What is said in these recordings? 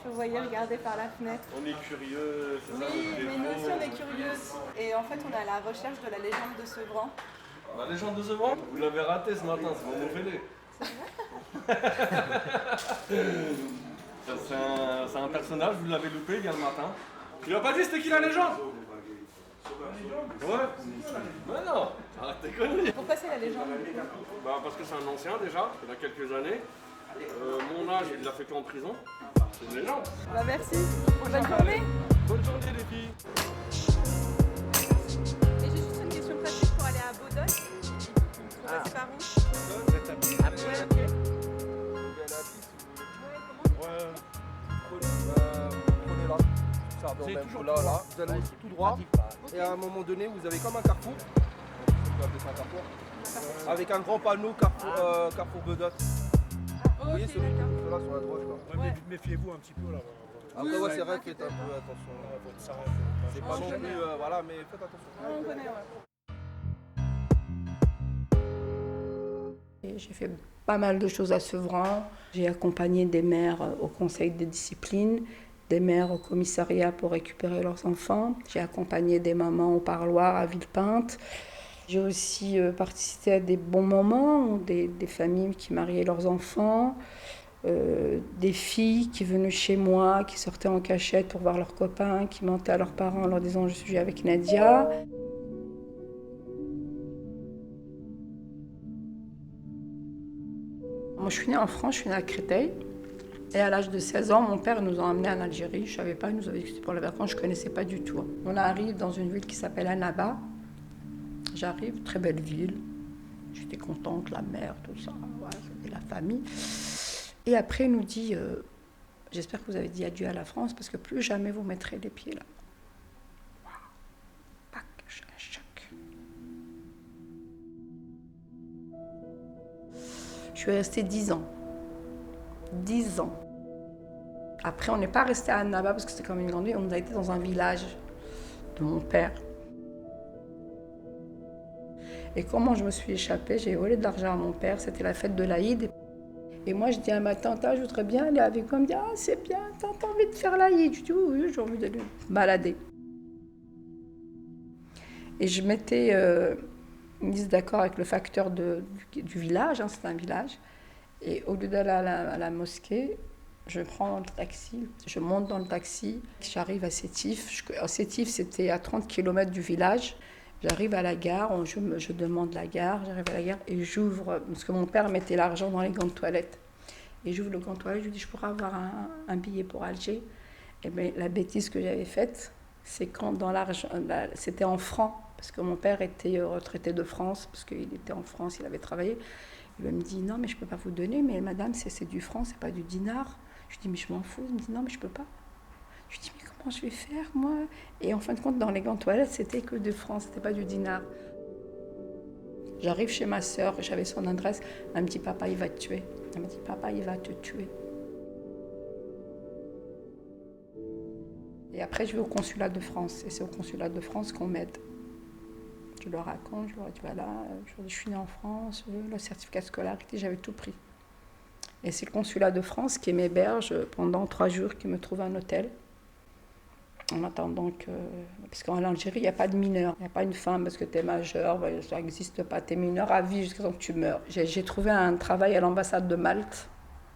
vous voyez regarder par la fenêtre. On est curieux, c'est ça Oui, notre mais nous aussi défaut. on est curieux. Et en fait, on est à la recherche de la légende de Sevran. La légende de Sevran, vous l'avez raté ce matin, c'est mon Ophélie. C'est un personnage, vous l'avez loupé bien le matin. Tu l'as pas dit, c'était qui la légende? Ouais. Mais non, arrête tes conneries. Pourquoi c'est la légende? Bah, parce que c'est un ancien déjà, il a quelques années. Mon âge, il l'a fait qu'en prison. C'est une légende. Bah merci. Bonne journée. Bonne journée les filles. Et j'ai juste une question pratique pour aller à Baudogne. Faut passer par où? Après, ok. Prenez là, ça dans même là, vous allez tout droit, et à un moment donné, vous avez comme un carrefour, on peut appeler ça un carrefour, avec un grand panneau Carrefour Bedot. Vous voyez celui là sur la droite là. Ouais. Méfiez-vous un petit peu là. Après, ouais, c'est vrai, faites un peu attention. C'est pas non plus, voilà, mais faites attention. On connaît, ouais. J'ai fait pas mal de choses à Sevran. J'ai accompagné des mères au conseil de discipline, des mères au commissariat pour récupérer leurs enfants. J'ai accompagné des mamans au parloir à Villepinte. J'ai aussi participé à des bons moments, des familles qui mariaient leurs enfants, des filles qui venaient chez moi, qui sortaient en cachette pour voir leurs copains, qui mentaient à leurs parents en leur disant « je suis avec Nadia ». Moi, je suis née en France, je suis née à Créteil. Et à l'âge de 16 ans, mon père nous a emmenés en Algérie. Je ne savais pas, il nous avait dit que c'était pour les vacances, je ne connaissais pas du tout. On arrive dans une ville qui s'appelle Annaba. J'arrive, très belle ville. J'étais contente, la mer, tout ça. Ouais, c'était la famille. Et après, il nous dit j'espère que vous avez dit adieu à la France parce que plus jamais vous mettrez les pieds là. Waouh, pac, un choc. Je suis restée 10 ans. 10 ans. Après, on n'est pas resté à Annaba parce que c'était comme une grande ville. On a été dans un village de mon père. Et comment je me suis échappée, j'ai volé de l'argent à mon père. C'était la fête de l'Aïd. Et moi, je dis à ma tante, je voudrais bien aller avec moi. Elle me dit, c'est bien, t'as envie de faire l'Aïd? Je dis, oui, j'ai envie d'aller balader. Et je m'étais mise d'accord avec le facteur du village, c'était un village. Et au lieu d'aller à la mosquée, je prends le taxi, je monte dans le taxi, j'arrive à Sétif. Sétif, c'était à 30 km du village. J'arrive à la gare, je demande la gare, j'arrive à la gare et j'ouvre, parce que mon père mettait l'argent dans les gants de toilette. Et j'ouvre le gant de toilette, je lui dis, je pourrais avoir un billet pour Alger. Et bien, la bêtise que j'avais faite, c'est quand dans l'argent, c'était en francs, parce que mon père était retraité de France, parce qu'il était en France, il avait travaillé. Il me dit, non, mais je ne peux pas vous donner, mais madame, c'est du franc, c'est pas du dinar. Je dis, mais je m'en fous. Il me dit, non, mais je ne peux pas. Je dis, mais comment je vais faire, moi? Et en fin de compte, dans les gants de toilette, c'était que de francs, c'était pas du dinar. J'arrive chez ma sœur, j'avais son adresse. Elle me dit, papa, il va te tuer. Elle me dit, papa, il va te tuer. Et après, je vais au consulat de France. Et c'est au consulat de France qu'on m'aide. Je leur raconte, je leur dis, voilà, je suis née en France, le certificat de scolarité, j'avais tout pris. Et c'est le consulat de France qui m'héberge pendant 3 jours, qui me trouve un hôtel. En attendant que... Parce qu'en Algérie, il n'y a pas de mineur. Il n'y a pas une femme parce que tu es majeur, ça n'existe pas. Tu es mineur à vie jusqu'à ce que tu meurs. J'ai trouvé un travail à l'ambassade de Malte,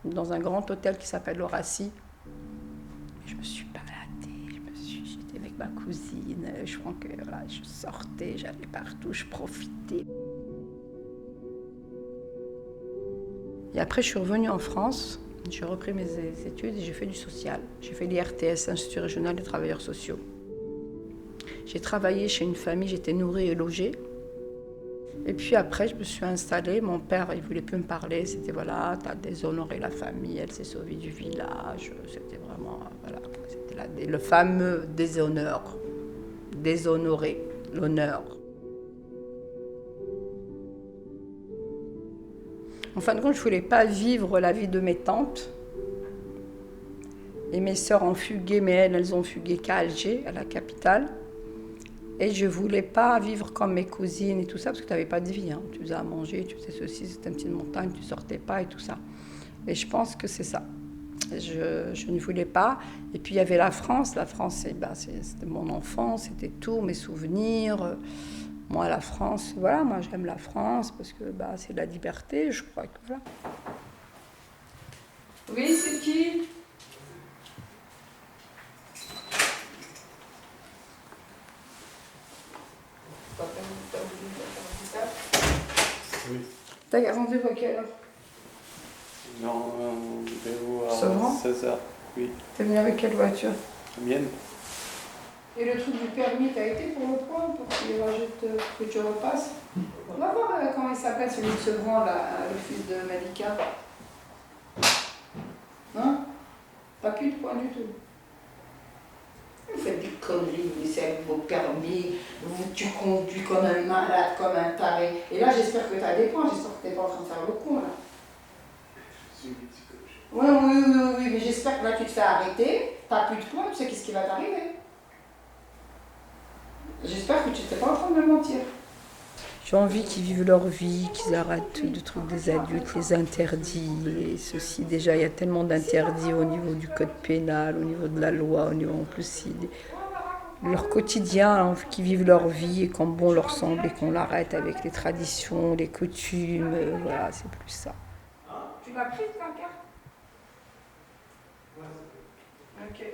dans un grand hôtel qui s'appelle l'Horacie. Je me suis baladée, j'étais avec ma cousine. Je crois que voilà, je sortais, j'allais partout, je profitais. Et après, je suis revenue en France. J'ai repris mes études et j'ai fait du social. J'ai fait l'IRTS, Institut régional des travailleurs sociaux. J'ai travaillé chez une famille, j'étais nourrie et logée. Et puis après, je me suis installée. Mon père, il ne voulait plus me parler. C'était voilà, tu as déshonoré la famille, elle s'est sauvée du village. C'était vraiment, voilà, c'était le fameux déshonneur. Déshonorer, l'honneur. En fin de compte, je ne voulais pas vivre la vie de mes tantes. Et mes sœurs ont fugué, mais elles ont fugué qu'à Alger, à la capitale. Et je ne voulais pas vivre comme mes cousines et tout ça, parce que tu n'avais pas de vie. Hein. Tu faisais à manger, tu faisais ceci, c'était une petite montagne, tu ne sortais pas et tout ça. Et je pense que c'est ça. Je ne voulais pas. Et puis il y avait la France. La France, c'était mon enfance, c'était tout, mes souvenirs. Moi, la France, voilà, moi j'aime la France parce que c'est la liberté, je crois que voilà. Oui, c'est qui? Oui. T'as rendez-vous à quelle heure? Non, rendez-vous à Sevran 16h. Oui. T'es venu avec quelle voiture? La mienne. Et le truc du permis, t'as été pour le prendre, pour qu'il rajoute, que tu repasses? On va voir comment il s'appelle, celui de Sevran, là, le fils de Malika. Hein? T'as plus de points du tout. Vous faites des conneries, vous laissez avec vos permis, tu conduis comme un malade, comme un taré. Et là, j'espère que t'as des points, j'espère que t'es pas en train de faire le con, là. Oui, mais j'espère que là, tu te fais arrêter, t'as plus de points, tu sais qu'est-ce qui va t'arriver. J'espère que tu n'étais pas en train de me mentir. J'ai envie qu'ils vivent leur vie, qu'ils arrêtent de trucs des adultes, les interdits, et ceci. Déjà, il y a tellement d'interdits au niveau du code pénal, au niveau de la loi, au niveau en plus leur quotidien, qu'ils vivent leur vie et comme bon leur semble et qu'on l'arrête avec les traditions, les coutumes. Voilà, c'est plus ça. Tu l'as prise, ta carte? Ok.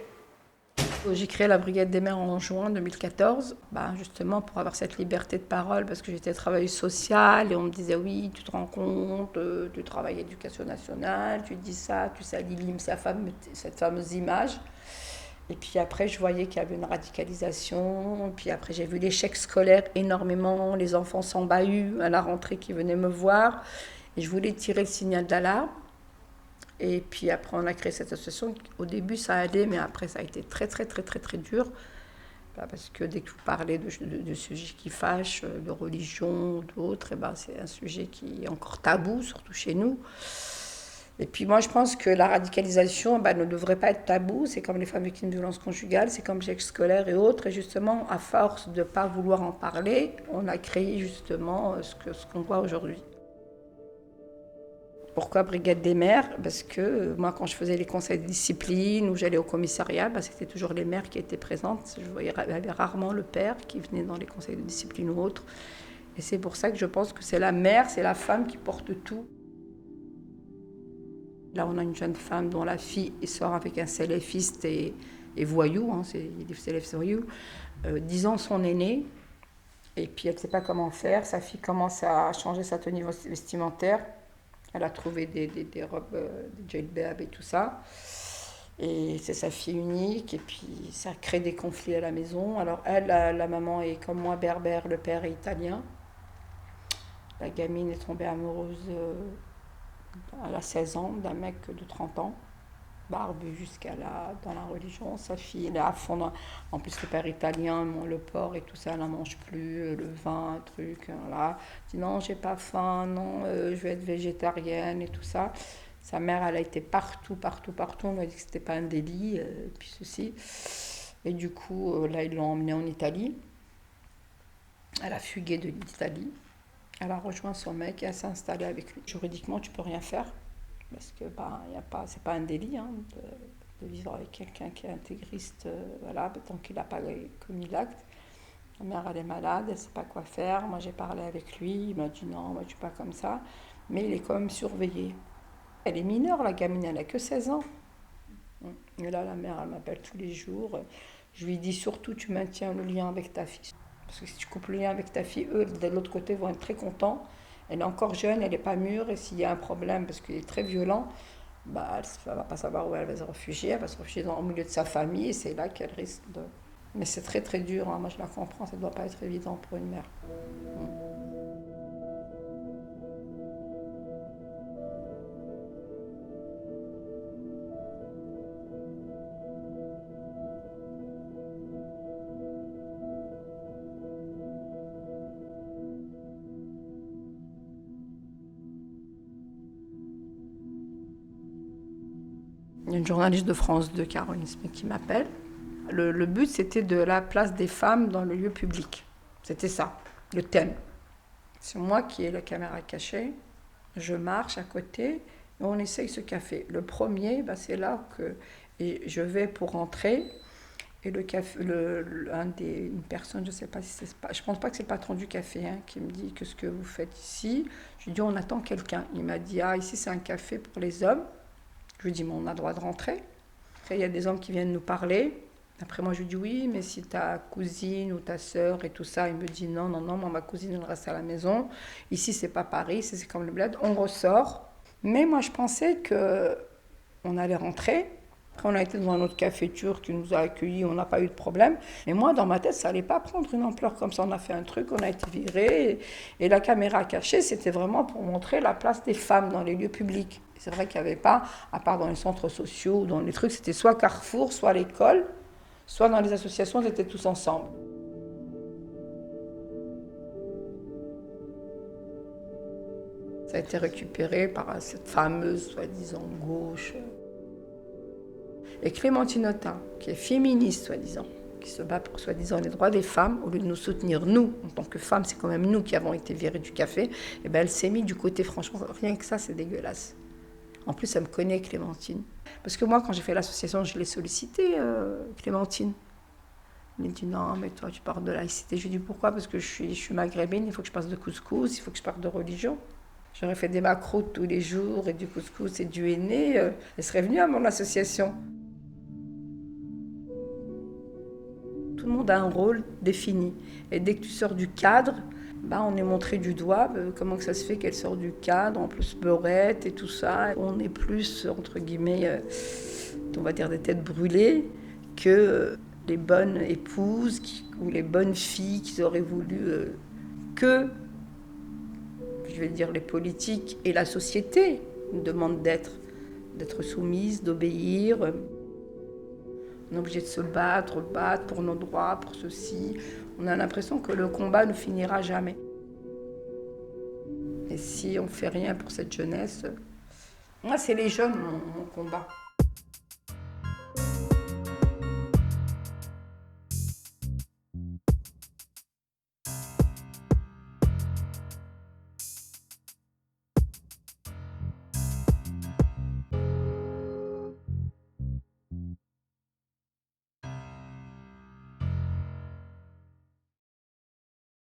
J'ai créé la Brigade des mères en juin 2014, justement pour avoir cette liberté de parole, parce que j'étais travailleuse sociale et on me disait oui, tu te rends compte, tu travailles à l'éducation nationale, tu dis ça, tu salis cette fameuse image. Et puis après, je voyais qu'il y avait une radicalisation, puis après j'ai vu l'échec scolaire énormément, les enfants sans bahut à la rentrée qui venaient me voir, et je voulais tirer le signal d'alarme. Et puis après, on a créé cette association. Au début, ça allait, mais après, ça a été très dur. Parce que dès que vous parlez de sujets qui fâchent, de religion, d'autres, c'est un sujet qui est encore tabou, surtout chez nous. Et puis moi, je pense que la radicalisation ne devrait pas être tabou. C'est comme les femmes victimes de violences conjugales, c'est comme l'échec scolaire et autres. Et justement, à force de ne pas vouloir en parler, on a créé justement ce qu'on voit aujourd'hui. Pourquoi Brigade des mères? Parce que moi, quand je faisais les conseils de discipline ou j'allais au commissariat, c'était toujours les mères qui étaient présentes. Je voyais rarement le père qui venait dans les conseils de discipline ou autres. Et c'est pour ça que je pense que c'est la mère, c'est la femme qui porte tout. Là, on a une jeune femme dont la fille sort avec un salafiste et voyou, c'est des salafistes voyous, 10 ans son aîné. Et puis elle ne sait pas comment faire. Sa fille commence à changer sa tenue vestimentaire. Elle a trouvé des robes, des djellabs et tout ça. Et c'est sa fille unique. Et puis, ça crée des conflits à la maison. Alors, elle, la maman est comme moi berbère, le père est italien. La gamine est tombée amoureuse, elle a 16 ans, d'un mec de 30 ans. Barbu jusqu'à là, dans la religion. Sa fille, elle est à fond. En plus, le père italien, le porc et tout ça, elle n'en mange plus. Le vin, truc, là. Elle dit non, j'ai pas faim, non, je vais être végétarienne et tout ça. Sa mère, elle a été partout. On lui a dit que c'était pas un délit, puis ceci. Et du coup, là, ils l'ont emmenée en Italie. Elle a fugué de l'Italie. Elle a rejoint son mec et elle s'est installée avec lui. Juridiquement, tu peux rien faire. Parce que c'est pas un délit de vivre avec quelqu'un qui est intégriste, tant qu'il n'a pas commis l'acte. Ma mère, elle est malade, elle ne sait pas quoi faire. Moi, j'ai parlé avec lui, il m'a dit non, moi, je ne suis pas comme ça. Mais il est quand même surveillé. Elle est mineure, la gamine, elle n'a que 16 ans. Et là, la mère, elle m'appelle tous les jours. Je lui dis surtout, tu maintiens le lien avec ta fille. Parce que si tu coupes le lien avec ta fille, eux, de l'autre côté, vont être très contents. Elle est encore jeune, elle n'est pas mûre, et s'il y a un problème, parce qu'il est très violent, elle ne va pas savoir où elle va se réfugier. Elle va se réfugier au milieu de sa famille, et c'est là qu'elle risque de... Mais c'est très dur, moi je la comprends, ça ne doit pas être évident pour une mère. Il y a une journaliste de France 2, Caroline Smith, qui m'appelle. Le but, c'était de la place des femmes dans le lieu public. C'était ça, le thème. C'est moi qui ai la caméra cachée. Je marche à côté Et on essaye ce café. Le premier, c'est là que je vais pour rentrer. Et le café, une personne, je sais pas si c'est pas, je pense pas que c'est le patron du café qui me dit qu'est-ce que vous faites ici. Je lui dis on attend quelqu'un. Il m'a dit ici c'est un café pour les hommes. Je lui dis mais on a le droit de rentrer. Après il y a des hommes qui viennent nous parler. Après moi je lui dis oui mais si ta cousine ou ta sœur et tout ça, il me dit non moi ma cousine elle reste à la maison. Ici c'est pas Paris, c'est comme le bled. On ressort. Mais moi je pensais que on allait rentrer. Après, on a été dans un autre café turc qui nous a accueillis, on n'a pas eu de problème. Mais moi, dans ma tête, ça n'allait pas prendre une ampleur comme ça. On a fait un truc, on a été virés. Et la caméra cachée, c'était vraiment pour montrer la place des femmes dans les lieux publics. Et c'est vrai qu'il n'y avait pas, à part dans les centres sociaux, dans les trucs, c'était soit Carrefour, soit l'école, soit dans les associations, ils étaient tous ensemble. Ça a été récupéré par cette fameuse, soi-disant, gauche. Et Clémentine Autain, qui est féministe, soi-disant, qui se bat pour, soi-disant, les droits des femmes, au lieu de nous soutenir, nous, en tant que femmes, c'est quand même nous qui avons été virées du café, et elle s'est mise du côté, franchement, rien que ça, c'est dégueulasse. En plus, elle me connaît, Clémentine. Parce que moi, quand j'ai fait l'association, je l'ai sollicitée, Clémentine. Elle m'a dit, non, mais toi, tu parles de laïcité. Je lui ai dit, pourquoi ? Parce que je suis maghrébine, il faut que je passe de couscous, il faut que je parle de religion. J'aurais fait des macros tous les jours, et du couscous et du henné. Elle serait venue à mon association. Tout le monde a un rôle défini. Et dès que tu sors du cadre, on est montré du doigt. Comment que ça se fait qu'elle sort du cadre, en plus beurette et tout ça. On est plus, entre guillemets, on va dire des têtes brûlées, que les bonnes épouses ou les bonnes filles qui auraient voulu que, je vais dire, les politiques et la société nous demandent d'être soumises, d'obéir. On est obligé de se battre pour nos droits, pour ceci. On a l'impression que le combat ne finira jamais. Et si on ne fait rien pour cette jeunesse, moi c'est les jeunes mon combat.